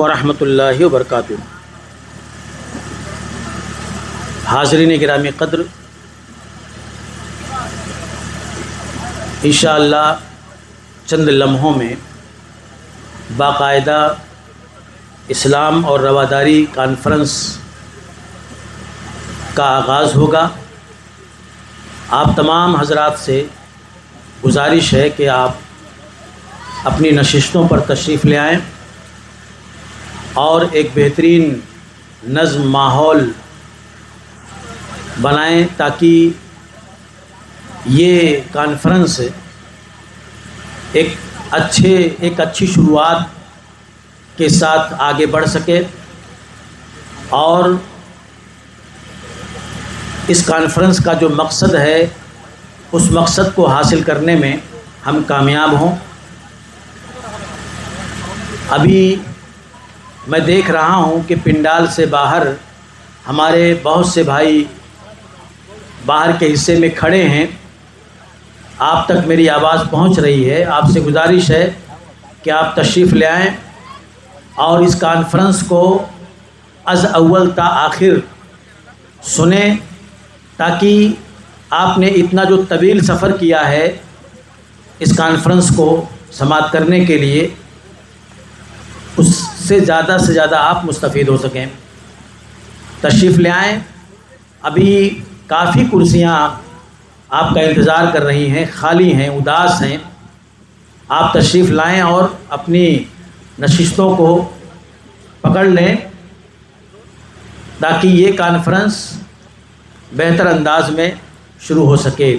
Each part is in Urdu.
ورحمۃ اللہ وبرکاتہ۔ حاضرین گرامی قدر، انشاءاللہ چند لمحوں میں باقاعدہ اسلام اور رواداری کانفرنس کا آغاز ہوگا۔ آپ تمام حضرات سے گزارش ہے کہ آپ اپنی نشستوں پر تشریف لے آئیں اور ایک بہترین نظم ماحول بنائیں تاکہ یہ کانفرنس ایک اچھی شروعات کے ساتھ آگے بڑھ سکے اور اس کانفرنس کا جو مقصد ہے اس مقصد کو حاصل کرنے میں ہم کامیاب ہوں۔ ابھی میں دیکھ رہا ہوں کہ پنڈال سے باہر ہمارے بہت سے بھائی باہر کے حصے میں کھڑے ہیں، آپ تک میری آواز پہنچ رہی ہے۔ آپ سے گزارش ہے کہ آپ تشریف لے آئیں اور اس کانفرنس کو از اول تا آخر سنیں تاکہ آپ نے اتنا جو طویل سفر کیا ہے اس کانفرنس کو سماعت کرنے کے لیے، اس سے زیادہ آپ مستفید ہو سکیں۔ تشریف لے آئیں، ابھی کافی کرسیاں آپ کا انتظار کر رہی ہیں، خالی ہیں، اداس ہیں۔ آپ تشریف لائیں اور اپنی نشستوں کو پکڑ لیں تاکہ یہ کانفرنس بہتر انداز میں شروع ہو سکے۔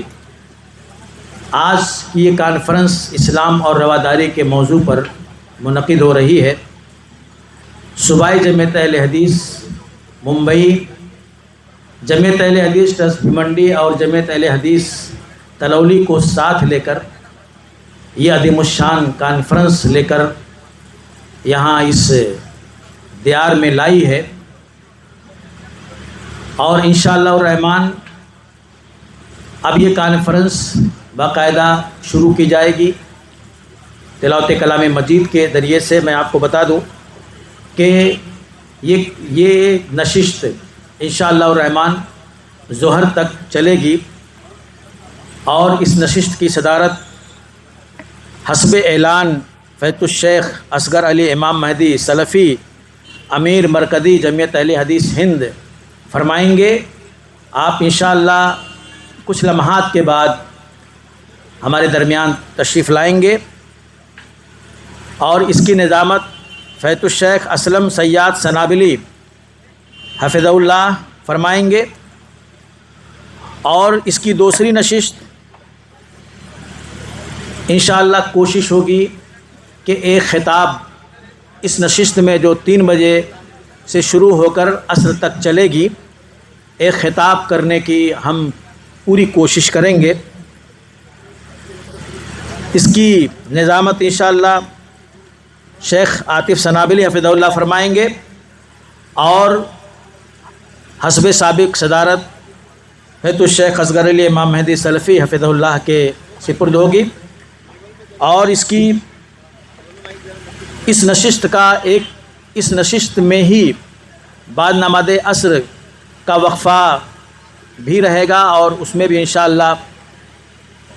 آج کی یہ کانفرنس اسلام اور رواداری کے موضوع پر منعقد ہو رہی ہے۔ صوبائی جمعیت اہل حدیث ممبئی، جمعیت اہل حدیث ٹرسٹ بھیمنڈی اور جمعیت اہل حدیث تلولی کو ساتھ لے کر یہ عظیم الشان کانفرنس لے کر یہاں اس دیار میں لائی ہے، اور انشاءاللہ الرحمن اب یہ کانفرنس باقاعدہ شروع کی جائے گی۔ تلاوت کلام مجید کے ذریعے سے میں آپ کو بتا دوں کہ یہ نشست انشاءاللہ الرحمن ظہر تک چلے گی، اور اس نشست کی صدارت حسب اعلان فیض الشیخ اصغر علی امام مہدی سلفی امیر مرکزی جمعیت اہل حدیث ہند فرمائیں گے۔ آپ انشاءاللہ کچھ لمحات کے بعد ہمارے درمیان تشریف لائیں گے، اور اس کی نظامت فیض الشیخ اسلم سیاد سنابلی حفظہ اللہ فرمائیں گے، اور اس کی دوسری نشست انشاءاللہ کوشش ہوگی کہ ایک خطاب اس نشست میں جو 3 بجے سے شروع ہو کر عصر تک چلے گی، ایک خطاب کرنے کی ہم پوری کوشش کریں گے۔ اس کی نظامت انشاءاللہ شیخ عاطف سنابلی حفظہ اللہ فرمائیں گے، اور حسب سابق صدارت فیض الشیخ اصغر علی امام مہدی سلفی حفظہ اللہ کے سپرد ہوگی، اور اس نشست میں ہی بعد نماز عصر کا وقفہ بھی رہے گا، اور اس میں بھی انشاءاللہ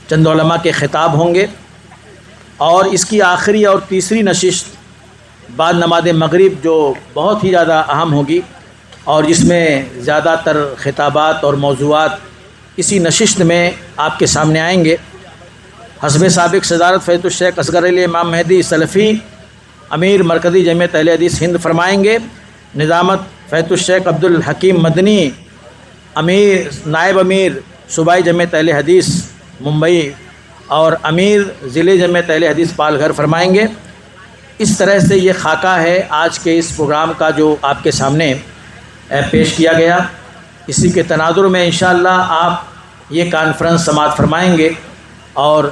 چند علماء کے خطاب ہوں گے، اور اس کی آخری اور تیسری نشست بعد نماز مغرب جو بہت ہی زیادہ اہم ہوگی، اور جس میں زیادہ تر خطابات اور موضوعات اسی نشست میں آپ کے سامنے آئیں گے۔ حسب سابق صدارت فیض الشیخ اصغر علی امام مہدی سلفی امیر مرکزی جمعیت اہل حدیث ہند فرمائیں گے۔ نظامت فیض الشیخ عبد الحکیم مدنی نائب امیر صوبائی جمعیت اہل حدیث ممبئی اور امیر ضلع جمعیت اہل حدیث پال گھر فرمائیں گے۔ اس طرح سے یہ خاکہ ہے آج کے اس پروگرام کا جو آپ کے سامنے پیش کیا گیا۔ اسی کے تناظر میں انشاءاللہ آپ یہ کانفرنس سماعت فرمائیں گے اور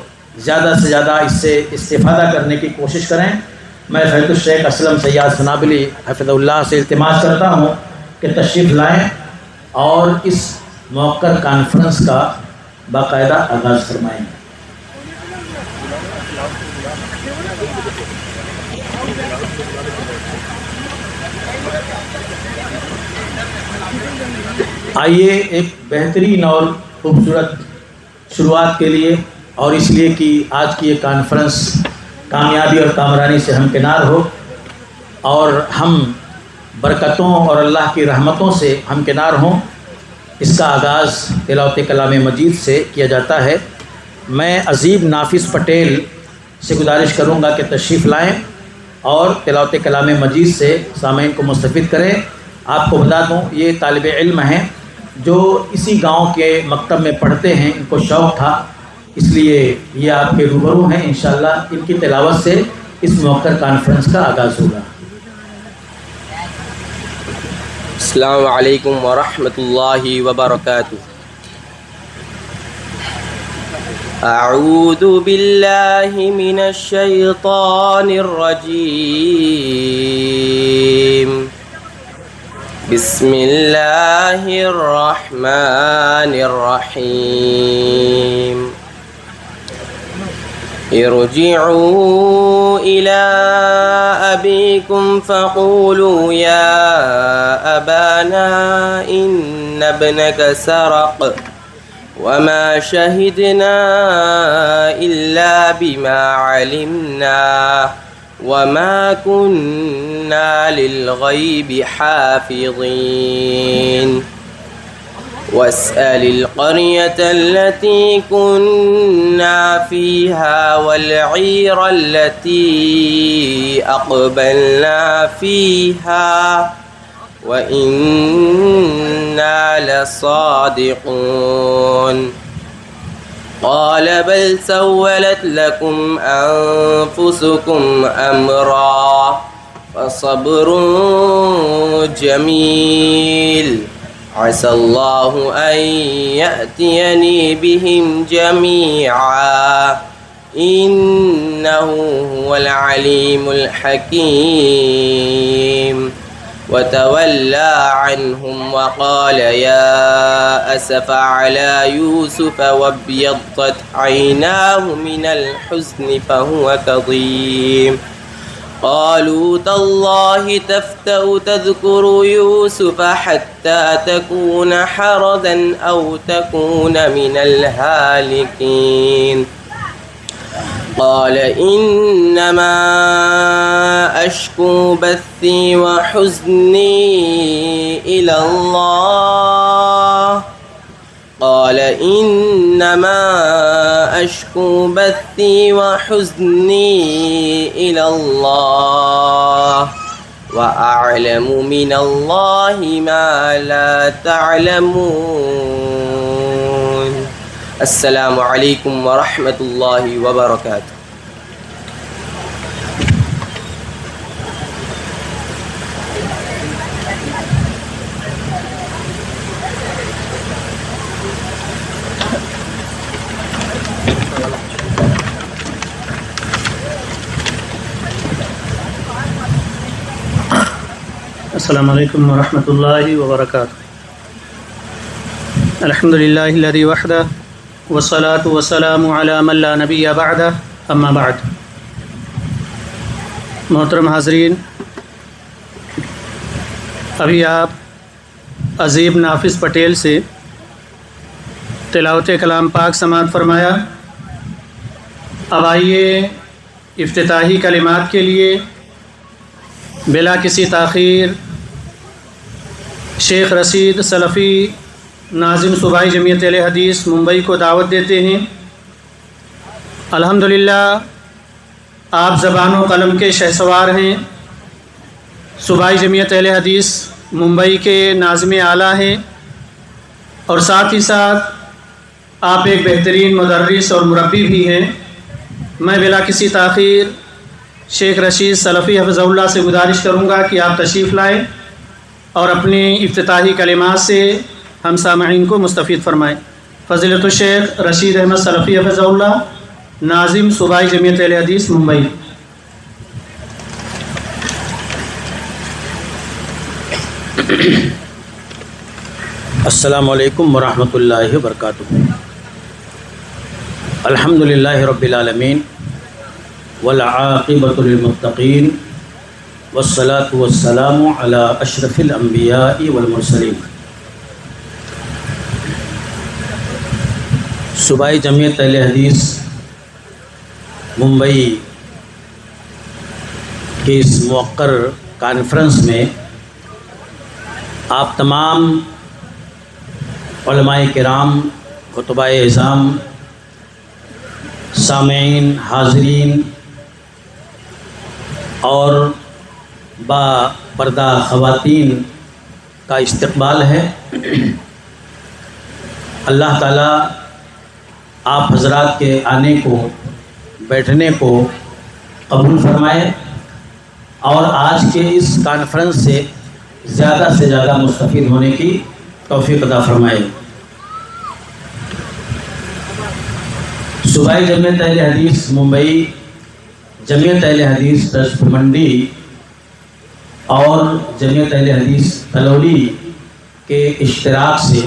زیادہ سے زیادہ اس سے استفادہ کرنے کی کوشش کریں۔ میں فیض الشیخ اسلم سیاد سنابلی حفظہ اللہ سے التماس کرتا ہوں کہ تشریف لائیں اور اس موقر کانفرنس کا باقاعدہ آغاز فرمائیں۔ آئیے ایک بہترین اور خوبصورت شروعات کے لیے اور اس لیے کہ آج کی یہ کانفرنس کامیابی اور کامرانی سے ہمکنار ہو اور ہم برکتوں اور اللہ کی رحمتوں سے ہمکنار ہوں، اس کا آغاز تلاوت کلام مجید سے کیا جاتا ہے۔ میں عظیم نافذ پٹیل سے گزارش کروں گا کہ تشریف لائیں اور تلاوت کلام مجید سے سامعین کو مستفید کریں۔ آپ کو بتا دوں یہ طالب علم ہیں جو اسی گاؤں کے مکتب میں پڑھتے ہیں، ان کو شوق تھا، اس لیے یہ آپ کے روبرو ہیں۔ انشاءاللہ ان کی تلاوت سے اس موقر کانفرنس کا آغاز ہوگا۔ السلام علیکم ورحمۃ اللہ وبرکاتہ۔ اعوذ باللہ من الشیطان الرجیم، بسم اللہ الرحمن الرحیم۔ ارجعوا إلى أبيكم فقولوا يا أبانا إن ابنك سرق وما شهدنا إلا بما علمنا وما كنا للغيب حافظين واسأل القرية التي كنا فيها والعير التي أقبلنا فيها وإنا لصادقون قال بل سولت لكم أنفسكم أمرا فصبر جميل عسى الله أن يأتيني بهم جميعا إنه هو العليم الحكيم وتولى عنهم وقال يا أسف على يوسف وابيضت عيناه من الحزن فهو كظيم قالوا تالله تفتأ تذكر يوسف حتى تكون حردا أو تكون من الهالكين قال إنما أشكو بثي وحزني إلى الله قال إنما أشكو بثي وحزني إلى الله وأعلم من الله ما لا تعلمون السلام علیکم ورحمۃ اللہ وبرکاتہ۔ السلام علیکم ورحمۃ اللہ وبرکاتہ۔ الحمد للہ الذی وحدہ والصلاة والسلام علی من لا نبی بعدہ، اما بعد۔ محترم حاضرین، ابھی آپ عظیم نافذ پٹیل سے تلاوت کلام پاک سماعت فرمایا۔ اب آئیے افتتاحی کلمات کے لیے بلا کسی تاخیر شیخ رشید سلفی ناظم صوبائی جمعیت اہل حدیث ممبئی کو دعوت دیتے ہیں۔ الحمدللہ آپ زبان و قلم کے شہسوار ہیں، صوبائی جمعیت اہل حدیث ممبئی کے ناظم اعلیٰ ہیں، اور ساتھ ہی ساتھ آپ ایک بہترین مدرس اور مربی بھی ہیں۔ میں بلا کسی تاخیر شیخ رشید سلفی حفظہ اللہ سے گزارش کروں گا کہ آپ تشریف لائیں اور اپنی افتتاحی کلمات سے ہم سامعین کو مستفید فرمائیں۔ فضیلت الشیخ رشید احمد سلفی حفظہ اللہ، ناظم صوبائی جمعیت اہل حدیث ممبئی۔ السلام علیکم ورحمۃ اللہ وبرکاتہ۔ الحمد للہ رب العالمین والعاقبۃ للمتقین والصلاة والسلام علی اشرف الانبیاء والمرسلین۔ صوبائی جمعیت اہل حدیث ممبئی کی اس موقر کانفرنس میں آپ تمام علماء کرام، خطباء اعظام، سامعین، حاضرین اور با پردہ خواتین کا استقبال ہے۔ اللہ تعالیٰ آپ حضرات کے آنے کو، بیٹھنے کو قبول فرمائے اور آج کے اس کانفرنس سے زیادہ مستفید ہونے کی توفیق عطا فرمائے۔ صوبائی جمعیت اہل حدیث ممبئی، جمعیت اہل حدیث ٹرسٹ منڈی اور جمعیت اہل حدیث تلولی کے اشتراک سے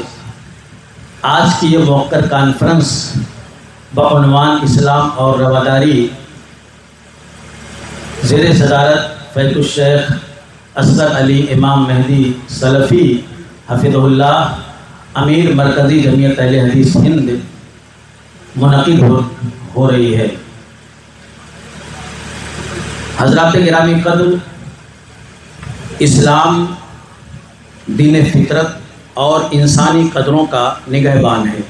آج کی یہ موقر کانفرنس بعنوان اسلام اور رواداری زیر صدارت فیض الشیخ اصغر علی امام مہدی سلفی حفظہ اللہ، امیر مرکزی جمعیت اہل حدیث ہند منعقد ہو رہی ہے۔ حضرات گرامی قدر، اسلام دین فطرت اور انسانی قدروں کا نگہبان ہے۔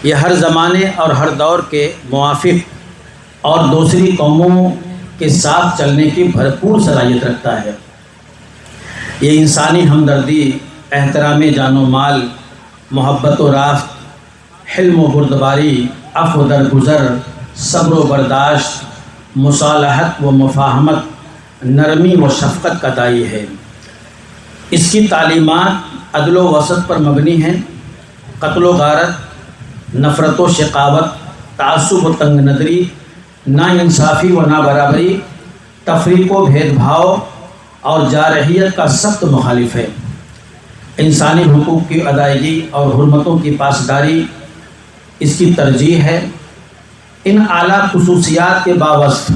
یہ ہر زمانے اور ہر دور کے موافق اور دوسری قوموں کے ساتھ چلنے کی بھرپور صلاحیت رکھتا ہے۔ یہ انسانی ہمدردی، احترام جان و مال، محبت و رافت، حلم و بردباری، عفو درگزر، صبر و برداشت، مصالحت و مفاہمت، نرمی و شفقت کا داعی ہے۔ اس کی تعلیمات عدل و وسط پر مبنی ہیں۔ قتل و غارت، نفرت و شقاوت، تعصب و تنگ نظری، ناانصافی و نابرابری، تفریق و بھید بھاؤ اور جارحیت کا سخت مخالف ہے۔ انسانی حقوق کی ادائیگی اور حرمتوں کی پاسداری اس کی ترجیح ہے۔ ان اعلیٰ خصوصیات کے باوصف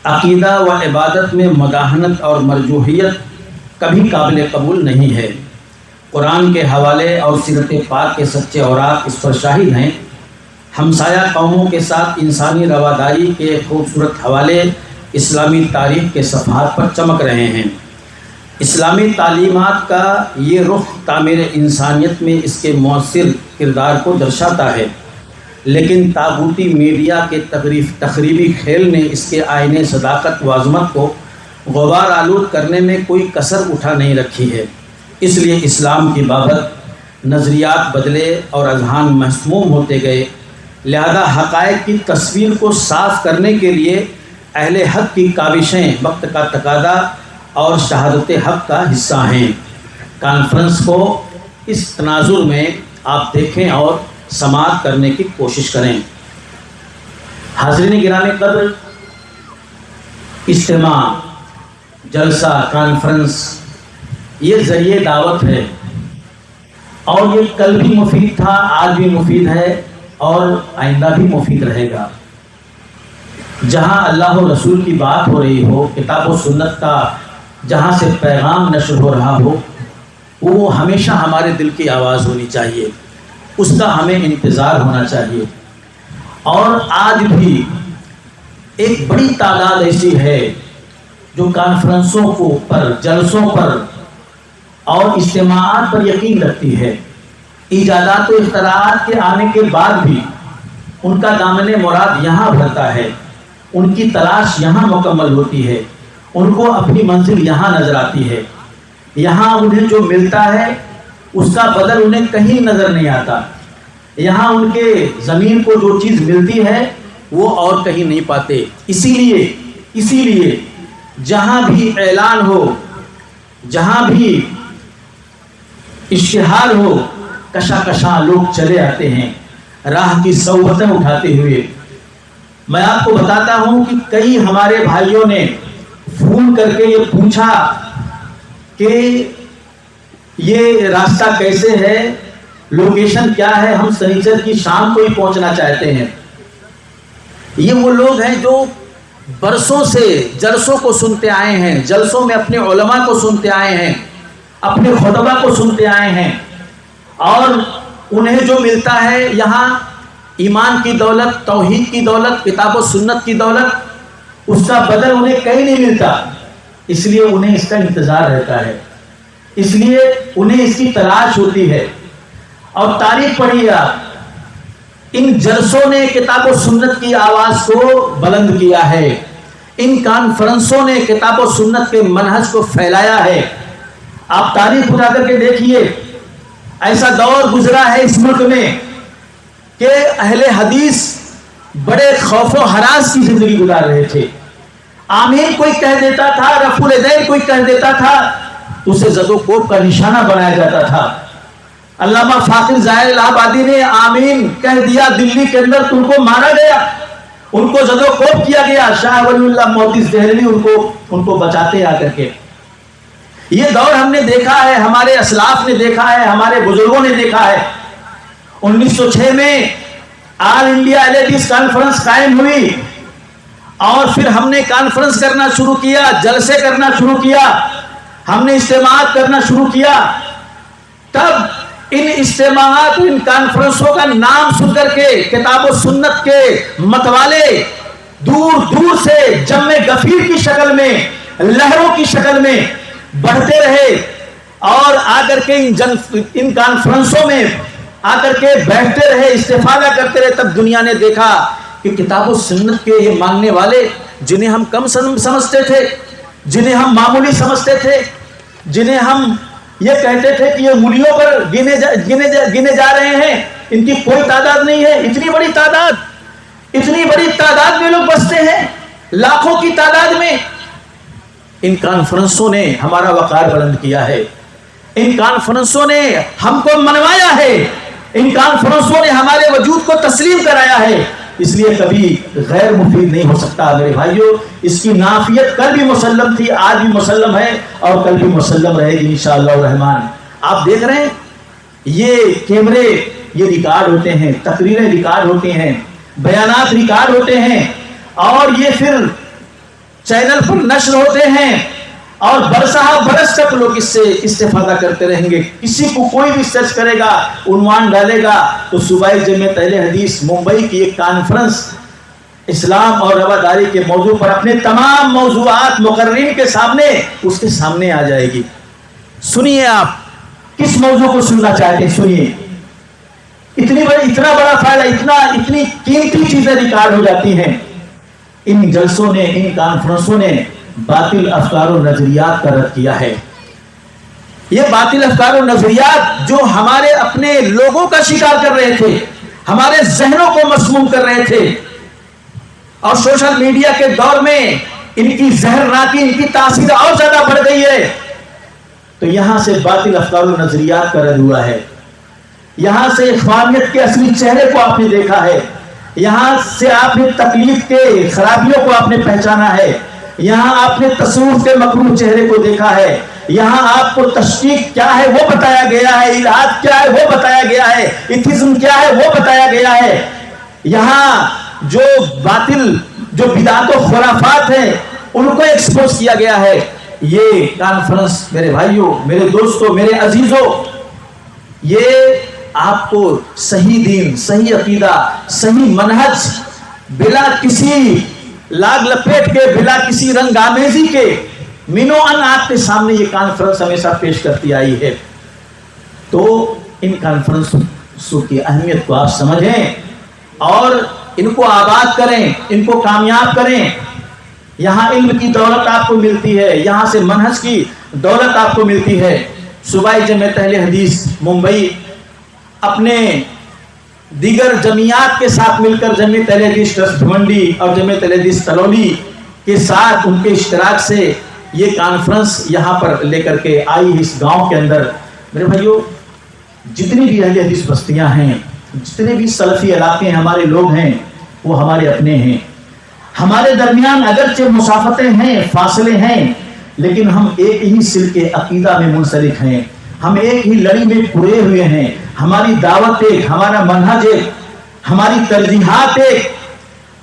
عقیدہ و عبادت میں مداہنت اور مرجوحیت کبھی قابل قبول نہیں ہے۔ قرآن کے حوالے اور سیرت پاک کے سچے اوراق اس پر شاہد ہیں۔ ہمسایہ قوموں کے ساتھ انسانی رواداری کے خوبصورت حوالے اسلامی تاریخ کے صفحات پر چمک رہے ہیں۔ اسلامی تعلیمات کا یہ رخ تعمیر انسانیت میں اس کے مؤثر کردار کو درشاتا ہے، لیکن طاغوتی میڈیا کے تخریبی کھیل نے اس کے آئین صداقت و عظمت کو غبار آلود کرنے میں کوئی کسر اٹھا نہیں رکھی ہے۔ اس لیے اسلام کی بابت نظریات بدلے اور اذہان مسموم ہوتے گئے، لہذا حقائق کی تصویر کو صاف کرنے کے لیے اہل حق کی کاوشیں وقت کا تقاضا اور شہادت حق کا حصہ ہیں۔ کانفرنس کو اس تناظر میں آپ دیکھیں اور سماعت کرنے کی کوشش کریں۔ حاضرین گرامی قدر، اجتماع، جلسہ، کانفرنس یہ ذریعہ دعوت ہے، اور یہ کل بھی مفید تھا، آج بھی مفید ہے اور آئندہ بھی مفید رہے گا۔ جہاں اللہ و رسول کی بات ہو رہی ہو، کتاب و سنت کا جہاں سے پیغام نشر ہو رہا ہو، وہ ہمیشہ ہمارے دل کی آواز ہونی چاہیے، اس کا ہمیں انتظار ہونا چاہیے۔ اور آج بھی ایک بڑی تعداد ایسی ہے جو کانفرنسوں پر، جلسوں پر اور اجتماعات پر یقین رکھتی ہے۔ ایجادات و اختراعات کے آنے کے بعد بھی ان کا دامن مراد یہاں بھرتا ہے، ان کی تلاش یہاں مکمل ہوتی ہے، ان کو اپنی منزل یہاں نظر آتی ہے، یہاں انہیں جو ملتا ہے اس کا بدل انہیں کہیں نظر نہیں آتا، یہاں ان کے زمین کو جو چیز ملتی ہے وہ اور کہیں نہیں پاتے۔ اسی لیے جہاں بھی اعلان ہو، جہاں بھی اشتہار ہو، کشاں لوگ چلے آتے ہیں راہ کی صوتیں اٹھاتے ہوئے۔ میں آپ کو بتاتا ہوں کہ کئی ہمارے بھائیوں نے فون کر کے یہ پوچھا کہ یہ راستہ کیسے ہے، لوکیشن کیا ہے، ہم سنیچر کی شام کو ہی پہنچنا چاہتے ہیں۔ یہ وہ لوگ ہیں جو برسوں سے جلسوں کو سنتے آئے ہیں، جلسوں میں اپنے علماء کو سنتے آئے ہیں، اپنے خطبہ کو سنتے آئے ہیں، اور انہیں جو ملتا ہے یہاں ایمان کی دولت، توحید کی دولت، کتاب و سنت کی دولت، اس کا بدل انہیں کہیں نہیں ملتا، اس لیے انہیں اس کا انتظار رہتا ہے، اس لیے انہیں اس کی تلاش ہوتی ہے۔ اور تاریخ پڑھیے آپ، ان جلسوں نے کتاب و سنت کی آواز کو بلند کیا ہے، ان کانفرنسوں نے کتاب و سنت کے منہج کو پھیلایا ہے۔ آپ تاریخ اٹھا کر کے دیکھیے، ایسا دور گزرا ہے اس ملک میں کہ اہل حدیث بڑے خوف و ہراس کی زندگی گزار رہے تھے۔ آمین کوئی کہہ دیتا تھا، رفع الیدین کوئی کہہ دیتا تھا تو اسے زد و کوب کا نشانہ بنایا جاتا تھا۔ علامہ فاخر ظاہر الہ آبادی نے آمین کہہ دیا، دلی کے اندر تو ان کو مارا گیا، ان کو زد و کوب کیا گیا، شاہ ولی اللہ محدث دہلوی ان کو بچاتے آ کر کے۔ یہ دور ہم نے دیکھا ہے، ہمارے اسلاف نے دیکھا ہے، ہمارے بزرگوں نے دیکھا ہے۔ 1906 میں آل انڈیا اہل حدیث کانفرنس قائم ہوئی، اور پھر ہم نے کانفرنس کرنا شروع کیا، جلسے کرنا شروع کیا، ہم نے اجتماعات کرنا شروع کیا۔ تب ان اجتماعات، ان کانفرنسوں کا نام سن کر کے کتاب و سنت کے متوالے دور دور سے جم غفیر کی شکل میں، لہروں کی شکل میں بڑھتے رہے، اور آ کر کے ان کانفرنسوں میں آ کر کے بیٹھتے رہے، استفادہ کرتے رہے۔ تب دنیا نے دیکھا کہ کتاب و سنت کے یہ ماننے والے، جنہیں ہم کم سمجھتے تھے، جنہیں ہم معمولی سمجھتے تھے، جنہیں ہم یہ کہتے تھے کہ یہ انگلیوں پر گنے جا رہے ہیں، ان کی کوئی تعداد نہیں ہے، اتنی بڑی تعداد میں لوگ بستے ہیں، لاکھوں کی تعداد میں۔ ان کانفرنسوں نے ہمارا وقار بلند کیا ہے، ان کانفرنسوں نے ہم کو منوایا ہے، ان کانفرنسوں نے ہمارے وجود کو تسلیم کرایا ہے، اس لیے کبھی غیر مفید نہیں ہو سکتا میرے بھائیوں۔ اس کی نافیت کل بھی مسلم تھی، آج بھی مسلم ہے، اور کل بھی مسلم رہے گی انشاءاللہ الرحمن۔ آپ دیکھ رہے ہیں یہ کیمرے، یہ ریکارڈ ہوتے ہیں، تقریریں ریکارڈ ہوتی ہیں، بیانات ریکارڈ ہوتے ہیں، اور یہ پھر چینل پر نشر ہوتے ہیں، اور برسہ برس تک لوگ اس سے استفادہ کرتے رہیں گے۔ کسی کو کوئی بھی سرچ کرے گا، عنوان ڈالے گا، تو صوبائی جمعیت اہل حدیث ممبئی کی ایک کانفرنس اسلام اور رواداری کے موضوع پر اپنے تمام موضوعات مقررین کے سامنے، اس کے سامنے آ جائے گی۔ سنیے آپ کس موضوع کو سننا چاہتے ہیں، سنیے۔ اتنا بڑا فائدہ، اتنی قیمتی چیزیں ریکارڈ ہو جاتی ہیں۔ ان جلسوں نے، ان کانفرنسوں نے باطل افکار و نظریات کا رد کیا ہے۔ یہ باطل افکار و نظریات جو ہمارے اپنے لوگوں کا شکار کر رہے تھے، ہمارے ذہنوں کو مسموم کر رہے تھے، اور سوشل میڈیا کے دور میں ان کی زہرناکی، ان کی تاثیر اور زیادہ بڑھ گئی ہے، تو یہاں سے باطل افکار و نظریات کا رد ہوا ہے۔ یہاں سے اخوانیت کے اصلی چہرے کو آپ نے دیکھا ہے، یہاں سے آپ نے تقلید کے خرابیوں کو آپ نے پہچانا ہے، یہاں آپ نے تصوف کے مکروہ چہرے کو دیکھا ہے، یہاں آپ کو تشکیک کیا ہے وہ بتایا گیا ہے، الہاد کیا ہے وہ بتایا گیا ہے، ایتھزم کیا ہے وہ بتایا گیا ہے۔ یہاں جو باطل، جو بدعت و خرافات ہیں، ان کو ایکسپوز کیا گیا ہے۔ یہ کانفرنس میرے بھائیوں، میرے دوستوں، میرے عزیزوں، یہ آپ کو صحیح دین، صحیح عقیدہ، صحیح منہج، بلا کسی لاگ لپیٹ کے، بلا کسی رنگ آمیزی کے، مینو ان آپ کے سامنے یہ کانفرنس ہمیشہ پیش کرتی آئی ہے۔ تو ان کانفرنسوں کی اہمیت کو آپ سمجھیں اور ان کو آباد کریں، ان کو کامیاب کریں۔ یہاں علم کی دولت آپ کو ملتی ہے، یہاں سے منہج کی دولت آپ کو ملتی ہے۔ صوبائی جمعیت اہل حدیث ممبئی اپنے دیگر جمعیات کے ساتھ مل کر، جمعیت اہل حدیث ٹرسٹ بھمنڈی اور جمعیت اہل حدیث تلولی کے ساتھ، ان کے اشتراک سے یہ کانفرنس یہاں پر لے کر کے آئی اس گاؤں کے اندر۔ میرے بھائیو، جتنی بھی اہل حدیث بستیاں ہیں، جتنے بھی سلفی علاقے ہمارے لوگ ہیں، وہ ہمارے اپنے ہیں۔ ہمارے درمیان اگرچہ مسافتیں ہیں، فاصلے ہیں، لیکن ہم ایک ہی سلک عقیدہ میں منسلک ہیں، ہم ایک ہی لڑی میں پورے ہوئے ہیں۔ ہماری دعوت ایک، ہمارا منہج ایک، ہماری ترجیحات ایک۔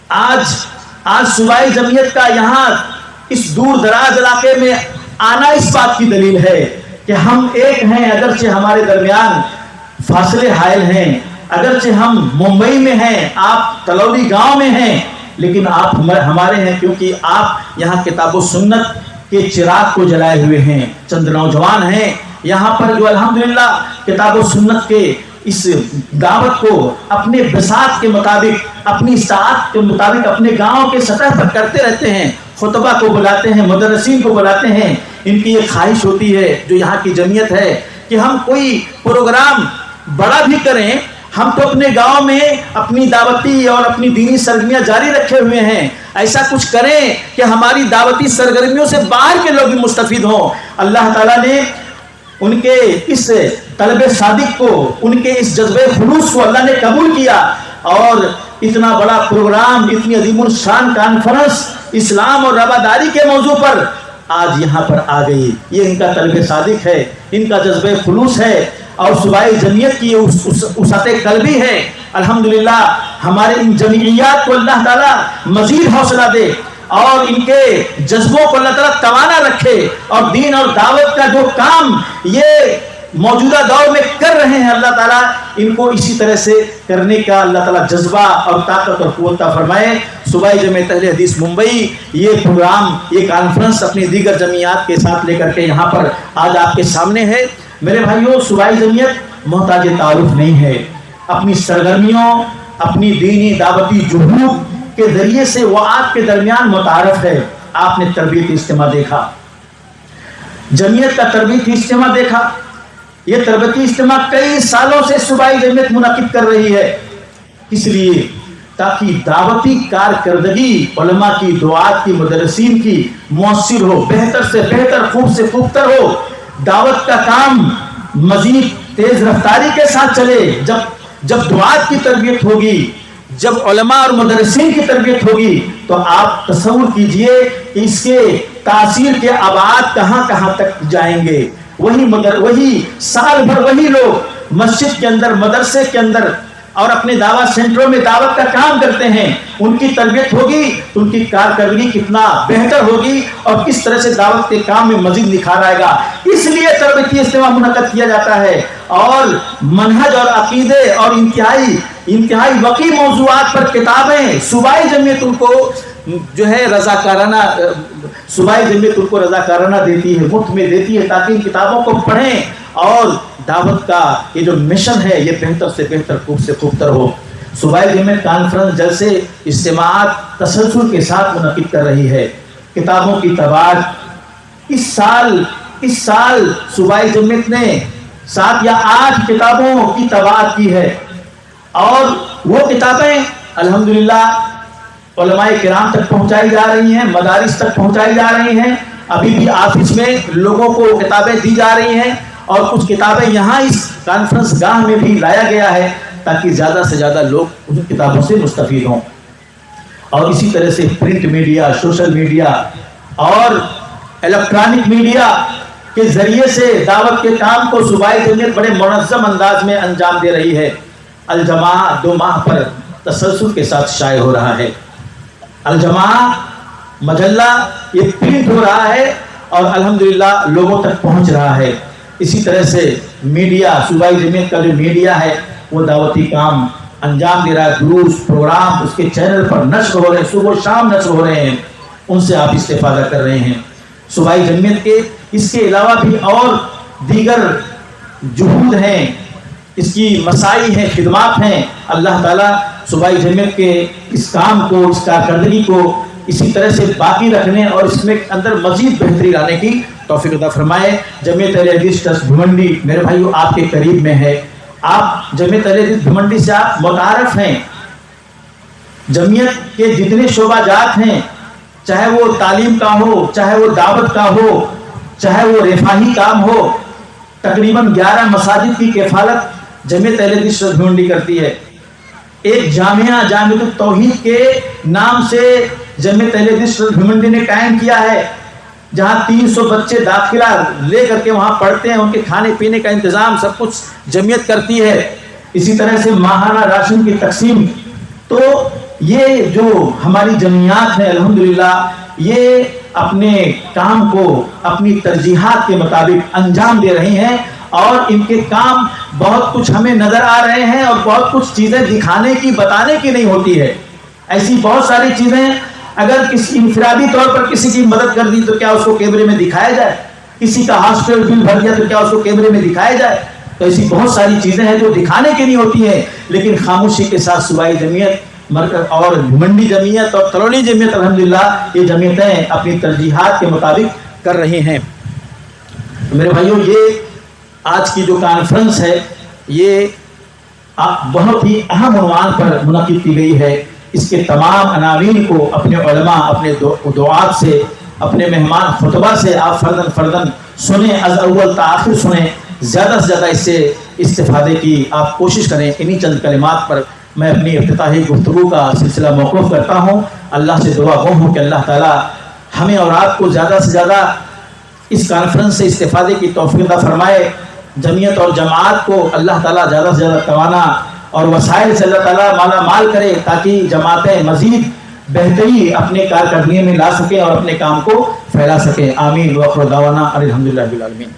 آج صوبائی جمعیت کا یہاں اس دور دراز علاقے میں آنا اس بات کی دلیل ہے کہ ہم ایک ہیں، اگرچہ ہمارے درمیان فاصلے حائل ہیں. اگرچہ ہم ممبئی میں ہیں, آپ تلوری گاؤں میں ہیں, لیکن آپ ہمارے ہیں, کیونکہ آپ یہاں کتاب و سنت کے چراغ کو جلائے ہوئے ہیں. چند نوجوان ہیں یہاں پر جو الحمدللہ کتاب و سنت کے اس دعوت کو اپنے بساط کے مطابق, اپنی ساعت کے مطابق اپنے گاؤں کے سطح پر کرتے رہتے ہیں. خطبہ کو بلاتے ہیں, مدرسین کو بلاتے ہیں. ان کی ایک خواہش ہوتی ہے جو یہاں کی جمعیت ہے کہ ہم کوئی پروگرام بڑا بھی کریں, ہم تو اپنے گاؤں میں اپنی دعوتی اور اپنی دینی سرگرمیاں جاری رکھے ہوئے ہیں. ایسا کچھ کریں کہ ہماری دعوتی سرگرمیوں سے باہر کے لوگ بھی مستفید ہوں. اللہ تعالیٰ نے ان کے اس طلب صادق کو, ان کے اس جذبہ خلوص کو اللہ نے قبول کیا, اور اتنا بڑا پروگرام, اتنی عظیم الشان کانفرنس اسلام اور رواداری کے موضوع پر آج یہاں پر آ گئی. یہ ان کا طلب صادق ہے, ان کا جذبہ خلوص ہے, اور صوبائی جمعیت کی وسعت قلبی ہے. الحمدللہ ہمارے ان جمعیات کو اللہ تعالیٰ مزید حوصلہ دے, اور ان کے جذبوں کو اللہ تعالیٰ توانا رکھے, اور دین اور دعوت کا جو کام یہ موجودہ دور میں کر رہے ہیں, اللہ تعالیٰ ان کو اسی طرح سے کرنے کا اللہ تعالیٰ جذبہ اور طاقت اور قوت عطا فرمائے. صوبائی جمعیت اہل حدیث ممبئی یہ پروگرام, یہ کانفرنس اپنی دیگر جمعیات کے ساتھ لے کر کے یہاں پر آج آپ کے سامنے ہے. میرے بھائیوں, صوبائی جمعیت محتاج تعارف نہیں ہے. اپنی سرگرمیوں, اپنی دینی دعوتی جہود کے ذریعے سے وہ آپ کے درمیان متعارف ہے. آپ نے تربیتی اجتماع دیکھا, جمعیت کا تربیتی اجتماع دیکھا. یہ تربیتی اجتماع کئی سالوں سے صوبائی جمعیت منعقد کر رہی ہے. اس لیے تاکہ دعوتی کارکردگی علماء کی, دعات کی, مدرسین کی مؤثر ہو, بہتر سے بہتر, خوب سے خوب تر ہو. دعوت کا کام مزید تیز رفتاری کے ساتھ چلے. جب دعات کی تربیت ہوگی, جب علماء اور مدرسین کی تربیت ہوگی, تو آپ تصور کیجئے کہ اس کے تاثیر کے ابعاد کہاں کہاں تک جائیں گے. وہی سال بھر وہی لوگ مسجد کے اندر, مدرسے کے اندر اور اپنے دعوت سینٹروں میں دعوت کا کام کرتے ہیں, ان کی تربیت ہوگی تو ان کی کارکردگی کتنا بہتر ہوگی, اور کس طرح سے دعوت کے کام میں مزید نکھار آئے گا. اس لیے تربیتی اجتماع منعقد کیا جاتا ہے, اور منہج اور عقیدے اور انتہائی وقی موضوعات پر کتابیں صوبائی جمعیت ان کو جو ہے صوبائی جمعیت ان کو رضاکارانہ دیتی ہے, مفت میں دیتی ہے, تاکہ ان کتابوں کو پڑھیں اور دعوت کا یہ جو مشن ہے یہ بہتر سے بہتر, خوب سے خوب تر ہو. صوبائی جمعیت کانفرنس جلسے اجتماعات تسلسل کے ساتھ منعقد کر رہی ہے. کتابوں کی طباعت اس سال صوبائی جمعیت نے 7 یا 8 کتابوں کی طباعت کی ہے, اور وہ کتابیں الحمدللہ علماء کرام تک پہنچائی جا رہی ہیں, مدارس تک پہنچائی جا رہی ہیں. ابھی بھی آفس میں لوگوں کو کتابیں دی جا رہی ہیں, اور کچھ کتابیں یہاں اس کانفرنس گاہ میں بھی لایا گیا ہے تاکہ زیادہ سے زیادہ لوگ ان کتابوں سے مستفید ہوں. اور اسی طرح سے پرنٹ میڈیا, سوشل میڈیا اور الیکٹرانک میڈیا کے ذریعے سے دعوت کے کام کو صوبائی جمعیت بڑے منظم انداز میں انجام دے رہی ہے. الجماع 2 ماہ پر تسلسل کے ساتھ شائع ہو رہا ہے. الجماع مجلہ یہ پرنٹ ہو رہا ہے اور الحمدللہ لوگوں تک پہنچ رہا ہے. اسی طرح سے میڈیا, صوبائی جمعیت کا جو میڈیا ہے وہ دعوتی کام انجام دے رہا ہے. دروس, پروگرام اس کے چینل پر نشر ہو رہے ہیں, صبح و شام نشر ہو رہے ہیں, ان سے آپ استفادہ کر رہے ہیں. صوبائی جمعیت کے اس کے علاوہ بھی اور دیگر جہود ہیں, اس کی مساعی ہیں, خدمات ہیں. اللہ تعالیٰ صوبائی جمعیت کے اس کام کو, اس کارکردگی کو اسی طرح سے باقی رکھنے اور اس میں اندر مزید بہتری لانے کی توفیق عطا فرمائے. جمعیت اہل حدیث ٹرسٹ بھمنڈی میرے بھائیو آپ کے قریب میں ہے. آپ جمعیت اہل حدیث بھمنڈی سے آپ متعارف ہیں. جمعیت کے جتنے شعبہ جات ہیں, چاہے وہ تعلیم کا ہو, چاہے وہ دعوت کا ہو, چاہے وہ رفاہی کام ہو, تقریباً 11 مساجد کی کفالت جمعیت اہل حدیث ٹرسٹ بھمنڈی کرتی ہے. ایک جامعہ التوحید کے نام سے جمعیت اہل حدیث ٹرسٹ بھمنڈی نے قائم کیا ہے, جہاں 300 بچے داخلہ لے کر کے وہاں پڑھتے ہیں. ان کے کھانے پینے کا انتظام سب کچھ جمعیت کرتی ہے. اسی طرح سے ماہانہ راشن کی تقسیم. تو یہ جو ہماری جمعیات ہیں الحمدللہ یہ اپنے کام کو اپنی ترجیحات کے مطابق انجام دے رہی ہیں, اور ان کے کام بہت کچھ ہمیں نظر آ رہے ہیں اور بہت کچھ چیزیں دکھانے کی بتانے کی نہیں ہوتی ہے. ایسی بہت ساری چیزیں اگر کسی انفرادی طور پر کسی کی مدد کر دی تو کیا اس کو کیمرے میں دکھایا جائے؟ کسی کا ہاسپٹل بل بھر دیا تو کیا اس کو کیمرے میں دکھایا جائے؟ تو ایسی بہت ساری چیزیں ہیں جو دکھانے کی نہیں ہوتی ہیں، لیکن خاموشی کے ساتھ صوبائی جمعیت اور منڈی جمعیت اور تلولی جمعیت الحمدللہ یہ جمعیتیں اپنی ترجیحات کے مطابق کر رہی ہیں. میرے بھائیوں، یہ آج کی جو کانفرنس ہے یہ بہت ہی اہم عنوان پر منعقد کی گئی ہے. اس کے تمام عناوین کو اپنے علماء، اپنے دعات سے، اپنے مہمان خطبہ سے آپ فرداً سنیں، از اول تا آخر سنیں، زیادہ سے زیادہ اس سے استفادے کی آپ کوشش کریں. انہی چند کلمات پر میں اپنی افتتاحی گفتگو کا سلسلہ موقوف کرتا ہوں. اللہ سے دعا گو ہوں کہ اللہ تعالیٰ ہمیں اور آپ کو زیادہ سے زیادہ اس کانفرنس سے استفادے کی توفیق عطا فرمائے. جمعیت اور جماعت کو اللہ تعالیٰ زیادہ سے زیادہ توانا اور وسائل سے اللہ تعالیٰ مالا مال کرے تاکہ جماعتیں مزید بہتری اپنے کارکردگی میں لا سکیں اور اپنے کام کو پھیلا سکیں. آمین وآخر دعوانا الحمدللہ رب العالمین.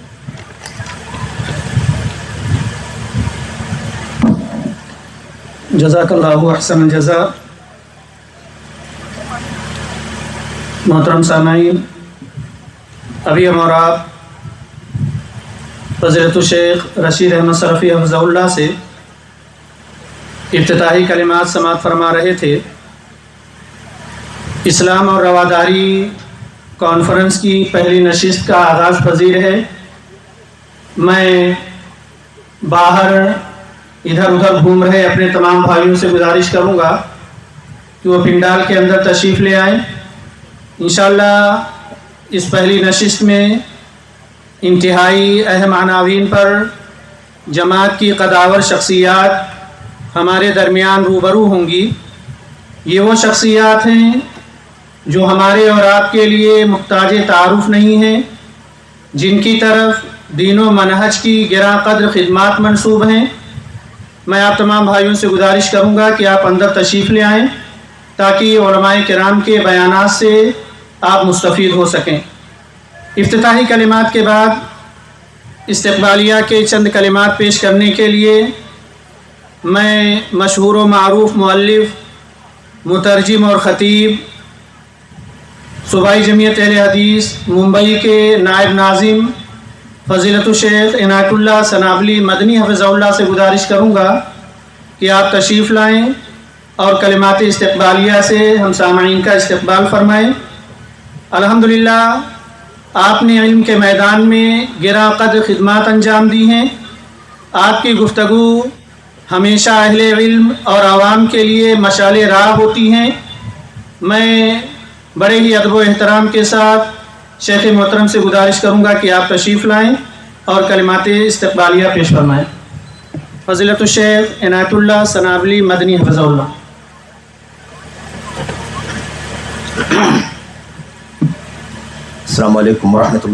جزاک اللہ احسن الجزا. محترم سامعین، ابھی ہم اور آپ فضیلت الشیخ رشید احمد صرفی حفظہ اللہ سے افتتاحی کلمات سماعت فرما رہے تھے. اسلام اور رواداری کانفرنس کی پہلی نشست کا آغاز پذیر ہے. میں باہر ادھر ادھر گھوم رہے اپنے تمام بھائیوں سے گزارش کروں گا کہ وہ پنڈال کے اندر تشریف لے آئیں. انشاءاللہ اس پہلی نشست میں انتہائی اہم عناوین پر جماعت کی قداور شخصیات ہمارے درمیان روبرو ہوں گی. یہ وہ شخصیات ہیں جو ہمارے اور آپ کے لیے محتاج تعارف نہیں ہیں، جن کی طرف دین و منہج کی گراں قدر خدمات منسوب ہیں. میں آپ تمام بھائیوں سے گزارش کروں گا کہ آپ اندر تشریف لے آئیں تاکہ علماء کرام کے بیانات سے آپ مستفید ہو سکیں. افتتاحی کلمات کے بعد استقبالیہ کے چند کلمات پیش کرنے کے لیے میں مشہور و معروف مؤلف، مترجم اور خطیب، صوبائی جمعیت اہل حدیث ممبئی کے نائب ناظم فضیلت الشیخ عنایت اللہ سنابلی مدنی حفظہ اللہ سے گزارش کروں گا کہ آپ تشریف لائیں اور کلمات استقبالیہ سے ہم سامعین کا استقبال فرمائیں. الحمدللہ آپ نے علم کے میدان میں گراں قدر خدمات انجام دی ہیں. آپ کی گفتگو ہمیشہ اہل علم اور عوام کے لیے مشعل راہ ہوتی ہیں. میں بڑے ہی ادب و احترام کے ساتھ شیخ محترم سے گزارش کروں گا کہ آپ تشریف لائیں اور کلمات استقبالیہ پیش فرمائیں. فضیلت الشیخ عنایت اللہ سنابلی مدنی حفظہ اللہ. السلام علیکم ورحمۃ اللہ.